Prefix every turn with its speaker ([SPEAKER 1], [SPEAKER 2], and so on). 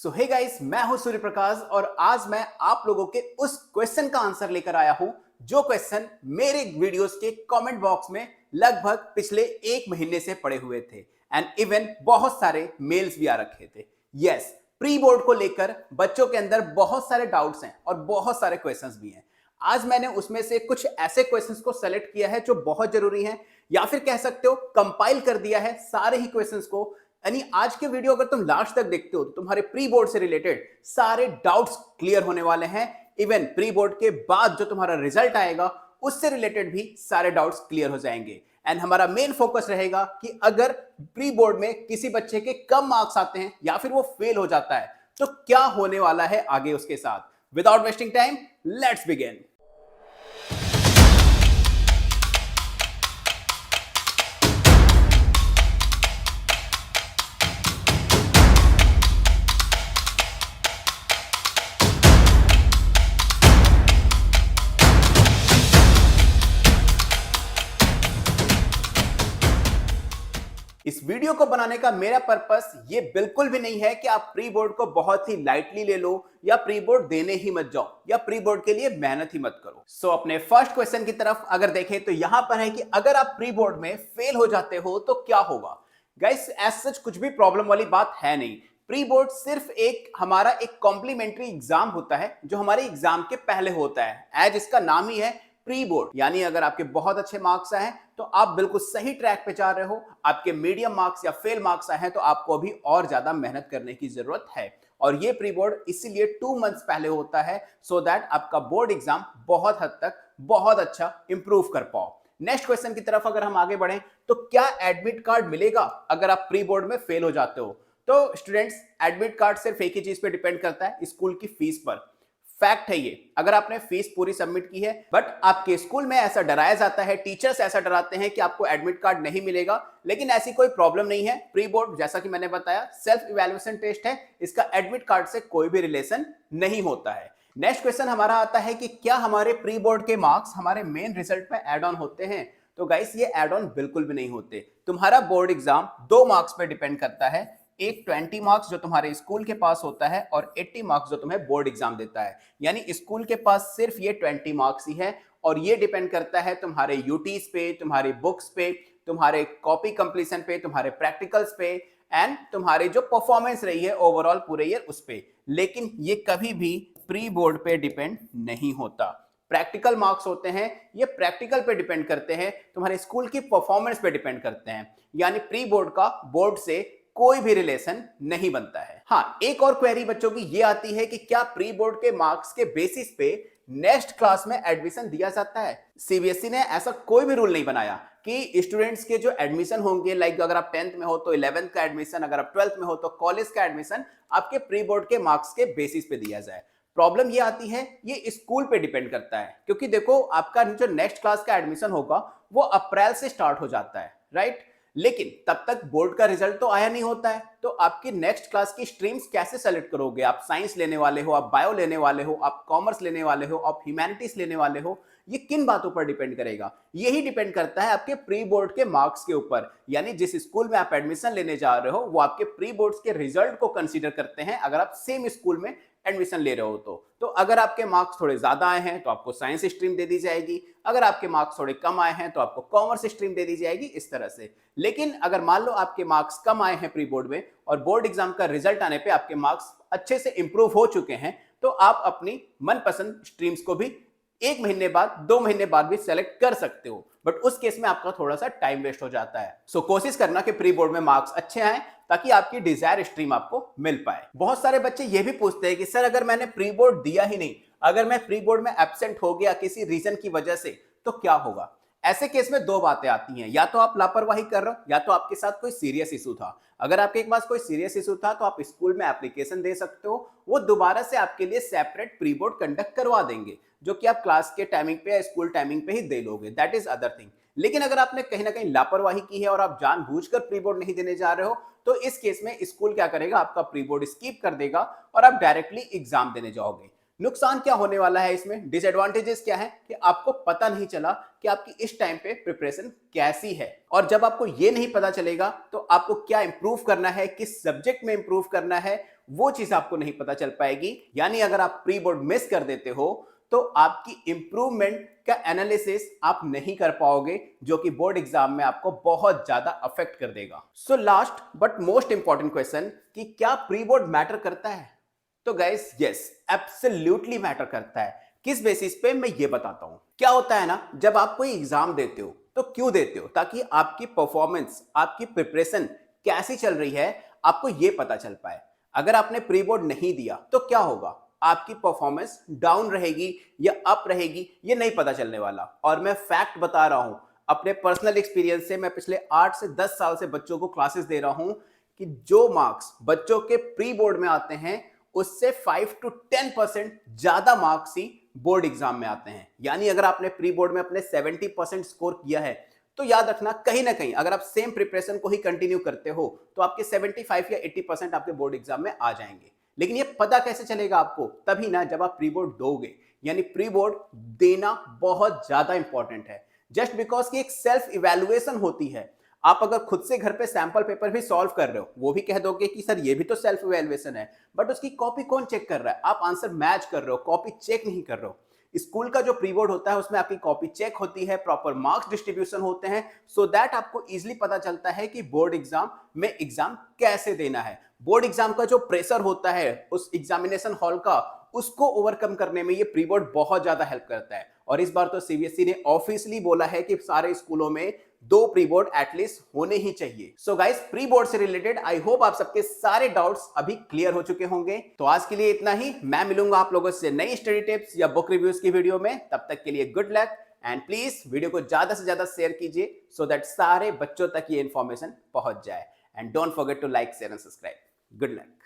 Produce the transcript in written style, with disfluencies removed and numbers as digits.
[SPEAKER 1] सो hey guys, मैं हूं सूर्य प्रकाश और आज मैं आप लोगों के उस क्वेश्चन का आंसर लेकर आया हूं जो क्वेश्चन मेरे वीडियोस के कमेंट बॉक्स में लगभग पिछले एक महीने से पड़े हुए थे एंड इवन बहुत सारे मेल्स भी आ रखे थे। यस, प्री बोर्ड को लेकर बच्चों के अंदर बहुत सारे डाउट्स हैं और बहुत सारे क्वेश्चंस भी हैं। आज मैंने उसमें से कुछ ऐसे क्वेश्चंस को सेलेक्ट किया है जो बहुत जरूरी हैं, या फिर कह सकते हो कंपाइल कर दिया है सारे ही क्वेश्चंस को। यानी आज के वीडियो अगर तुम लास्ट तक देखते हो तो तुम्हारे प्री बोर्ड से रिलेटेड सारे डाउट्स क्लियर होने वाले हैं। इवन प्री बोर्ड के बाद जो तुम्हारा रिजल्ट आएगा उससे रिलेटेड भी सारे डाउट्स क्लियर हो जाएंगे। एंड हमारा मेन फोकस रहेगा कि अगर प्री बोर्ड में किसी बच्चे के कम मार्क्स आते हैं या फिर वो फेल हो जाता है तो क्या होने वाला है आगे उसके साथ। Without wasting time, let's begin. इस वीडियो को बनाने का मेरा पर्पस ये बिल्कुल भी नहीं है कि आप प्री बोर्ड को बहुत ही लाइटली ले लो या प्री बोर्ड देने ही मत जाओ या प्री बोर्ड के लिए मेहनत ही मत करो। सो अपने फर्स्ट क्वेश्चन की तरफ अगर देखें तो यहां पर है कि अगर आप प्री बोर्ड में फेल हो जाते हो तो क्या होगा। गाइस, एज सच कुछ भी प्रॉब्लम वाली बात है नहीं। प्री बोर्ड सिर्फ हमारा एक कॉम्प्लीमेंट्री एग्जाम होता है जो हमारे एग्जाम के पहले होता है। एज इसका नाम ही है प्री बोर्ड, यानी अगर आपके बहुत अच्छे मार्क्स आए हैं तो आप बिल्कुल सही ट्रैक पे जा रहे हो। आपके मीडियम मार्क्स या फेल मार्क्स आए हैं तो आपको अभी और ज्यादा मेहनत करने की जरूरत है। और ये प्री बोर्ड इसीलिए 2 मंथ्स पहले होता है सो दैट आपका बोर्ड एग्जाम बहुत हद तक बहुत अच्छा इंप्रूव कर पाओ। नेक्स्ट क्वेश्चन की तरफ अगर हम आगे बढ़ें तो क्या एडमिट कार्ड मिलेगा अगर आप प्री बोर्ड में फेल हो जाते हो। तो स्टूडेंट्स, एडमिट कार्ड सिर्फ एक ही चीज पे डिपेंड करता है, स्कूल की फीस पर। फैक्ट है ये, अगर आपने फीस पूरी सबमिट की है बट आपके स्कूल में ऐसा डराया जाता है, टीचर्स ऐसा डराते हैं कि आपको एडमिट कार्ड नहीं मिलेगा, लेकिन ऐसी कोई प्रॉब्लम नहीं है। प्री बोर्ड जैसा कि मैंने बताया सेल्फ इवैल्यूएशन टेस्ट है, इसका एडमिट कार्ड से कोई भी रिलेशन नहीं होता है। नेक्स्ट क्वेश्चन हमारा आता है कि क्या हमारे प्री बोर्ड के मार्क्स हमारे मेन रिजल्ट में एड ऑन होते हैं। तो गाइस, ये एड ऑन बिल्कुल भी नहीं होते। तुम्हारा बोर्ड एग्जाम 2 मार्क्स पे डिपेंड करता है, एक 20 मार्क्स जो तुम्हारे स्कूल के पास होता है और 80 मार्क्स जो तुम्हें बोर्ड एग्जाम देता है। यानी स्कूल के पास सिर्फ ये 20 मार्क्स ही है और ये डिपेंड करता है तुम्हारे यूटीज पे, तुम्हारी बुक्स पे, तुम्हारे कॉपी कंप्लीशन पे, तुम्हारे प्रैक्टिकल्स पे एंड तुम्हारे जो परफॉर्मेंस रही है ओवरऑल पूरे ईयर उस पे। लेकिन ये कभी भी प्री बोर्ड पे डिपेंड नहीं होता। प्रैक्टिकल मार्क्स होते हैं, ये प्रैक्टिकल पे डिपेंड करते हैं, तुम्हारे स्कूल की परफॉर्मेंस पे डिपेंड करते हैं। यानी प्री बोर्ड का बोर्ड से कोई भी रिलेशन नहीं बनता है। हाँ, एक और क्वेरी बच्चों की ये आती है कि क्या प्री बोर्ड के मार्क्स के बेसिस पे नेक्स्ट क्लास में एडमिशन दिया जाता है। सीबीएसई ने ऐसा कोई भी रूल नहीं बनाया कि स्टूडेंट्स के जो एडमिशन होंगे, लाइक अगर आप 10th में हो तो 11th का एडमिशन, अगर आप 12th में हो तो कॉलेज का एडमिशन आपके प्री बोर्ड के मार्क्स के बेसिस पे दिया जाए। प्रॉब्लम ये आती है, ये स्कूल पे डिपेंड करता है, क्योंकि देखो आपका जो नेक्स्ट क्लास का एडमिशन होगा वो अप्रैल से स्टार्ट हो जाता है, राइट। लेकिन तब तक बोर्ड का रिजल्ट तो आया नहीं होता है, तो आपकी नेक्स्ट क्लास की स्ट्रीम्स कैसे सेलेक्ट करोगे। आप साइंस लेने वाले हो, आप बायो लेने वाले हो, आप कॉमर्स लेने वाले हो, आप ह्यूमैनिटीज लेने वाले हो, ये किन बातों पर डिपेंड करेगा। यही डिपेंड करता है आपके प्री बोर्ड के मार्क्स के ऊपर। यानी जिस स्कूल में आप एडमिशन लेने जा रहे हो वो आपके प्री बोर्ड्स के रिजल्ट को कंसीडर करते हैं अगर आप सेम स्कूल में एडमिशन ले रहे हो तो अगर आपके मार्क्स थोड़े ज्यादा आए हैं तो आपको साइंस स्ट्रीम दे दी जाएगी, अगर आपके मार्क्स थोड़े कम आए हैं तो आपको कॉमर्स स्ट्रीम दे दी जाएगी, इस तरह से। लेकिन अगर मान लो आपके मार्क्स कम आए हैं प्री बोर्ड में और बोर्ड एग्जाम का रिजल्ट आने पे आपके मार्क्स अच्छे से इंप्रूव हो चुके हैं तो आप अपनी मनपसंद स्ट्रीम्स को भी 1 महीने बाद, 2 महीने बाद भी सेलेक्ट कर सकते हो, बट उस केस में आपका थोड़ा सा टाइम वेस्ट हो जाता है। सो कोशिश करना कि प्री बोर्ड में मार्क्स अच्छे आए ताकि आपकी डिजायर स्ट्रीम आपको मिल पाए। बहुत सारे बच्चे ये भी पूछते हैं कि सर अगर मैंने प्री बोर्ड दिया ही नहीं, अगर मैं प्री बोर्ड में एब्सेंट हो गया किसी रीजन की वजह से तो क्या होगा। ऐसे केस में 2 बातें आती हैं, या तो आप लापरवाही कर रहे हो या तो आपके साथ कोई सीरियस इशू था। अगर आपके पास कोई सीरियस इशू था तो आप स्कूल में एप्लीकेशन दे सकते हो, वो दोबारा से आपके लिए सेपरेट प्री बोर्ड कंडक्ट करवा देंगे जो कि आप क्लास के टाइमिंग पे या स्कूल टाइमिंग पे ही दे लोगे, दैट इज अदर थिंग। लेकिन अगर आपने कहीं ना कहीं लापरवाही की है और आप जानबूझकर प्री बोर्ड नहीं देने जा रहे हो तो इस केस में स्कूल क्या करेगा, आपका प्री बोर्ड स्किप कर देगा और आप डायरेक्टली एग्जाम देने जाओगे। नुकसान क्या होने वाला है इसमें, डिसएडवांटेजेस क्या है कि आपको पता नहीं चला कि आपकी इस टाइम पे प्रिपरेशन कैसी है, और जब आपको ये नहीं पता चलेगा तो आपको क्या इंप्रूव करना है, किस सब्जेक्ट में इंप्रूव करना है, वो चीज आपको नहीं पता चल पाएगी। यानी अगर आप प्री बोर्ड मिस कर देते हो तो आपकी इंप्रूवमेंट का एनालिसिस आप नहीं कर पाओगे, जो कि बोर्ड एग्जाम में आपको बहुत ज्यादा अफेक्ट कर देगा। So last but most important question कि क्या प्री बोर्ड मैटर करता है? तो गाइस यस, एब्सोल्युटली मैटर करता है। किस बेसिस पे, मैं ये बताता हूं। क्या होता है ना, जब आप कोई एग्जाम देते हो तो क्यों देते हो? ताकि आपकी परफॉर्मेंस, आपकी प्रिपरेशन कैसी चल रही है आपको ये पता चल पाए। अगर आपने प्री बोर्ड नहीं दिया तो क्या होगा? आपकी परफॉर्मेंस डाउन रहेगी या अप रहेगी, ये नहीं पता चलने वाला। और मैं फैक्ट बता रहा हूं अपने पर्सनल एक्सपीरियंस से। मैं पिछले 8 से 10 साल से बच्चों को क्लासेस दे रहा हूं कि जो मार्क्स बच्चों के प्री बोर्ड में आते हैं उससे 5 to 10% ज्यादा मार्क्स ही बोर्ड एग्जाम में आते हैं। यानी अगर आपने प्री बोर्ड में अपने 70% स्कोर किया है तो याद रखना, कहीं ना कहीं अगर आप सेम प्रिपरेशन को ही कंटिन्यू करते हो तो आपके 75 या 80% आपके बोर्ड एग्जाम में आ जाएंगे। लेकिन ये पता कैसे चलेगा आपको? तभी ना जब आप प्री बोर्ड दोगे। यानी प्री बोर्ड देना बहुत ज्यादा इंपॉर्टेंट है, जस्ट बिकॉज की एक सेल्फ इवैल्यूएशन होती है। आप अगर खुद से घर पे सैंपल पेपर भी सॉल्व कर रहे हो, वो भी कह दोगे कि सर ये भी तो सेल्फ इवैल्यूएशन है, बट उसकी कॉपी कौन चेक कर रहा है? आप आंसर मैच कर रहे हो, कॉपी चेक नहीं कर रहे हो। स्कूल का जो प्री बोर्ड होता है उसमें आपकी कॉपी चेक होती है, प्रॉपर मार्क्स डिस्ट्रीब्यूशन होते हैं, सो दैट आपको इजीली पता चलता है कि बोर्ड एग्जाम में एग्जाम कैसे देना है। बोर्ड एग्जाम का जो प्रेशर होता है उस एग्जामिनेशन हॉल का, उसको ओवरकम करने में ये प्री बोर्ड बहुत ज्यादा हेल्प करता है। और इस बार तो सीबीएसई ने ऑफिशियली बोला है कि सारे स्कूलों में 2 प्री बोर्ड एटलीस्ट होने ही चाहिए। सो गाइस, प्री बोर्ड से रिलेटेड आई होप आप सबके सारे डाउट्स अभी क्लियर हो चुके होंगे। तो आज के लिए इतना ही। मैं मिलूंगा आप लोगों से नई स्टडी टिप्स या बुक रिव्यूज की वीडियो में। तब तक के लिए good luck and please video को ज्यादा से ज्यादा शेयर कीजिए सो दैट सारे बच्चों तक ये इंफॉर्मेशन पहुंच जाए। And don't forget to like, share and subscribe. Good luck.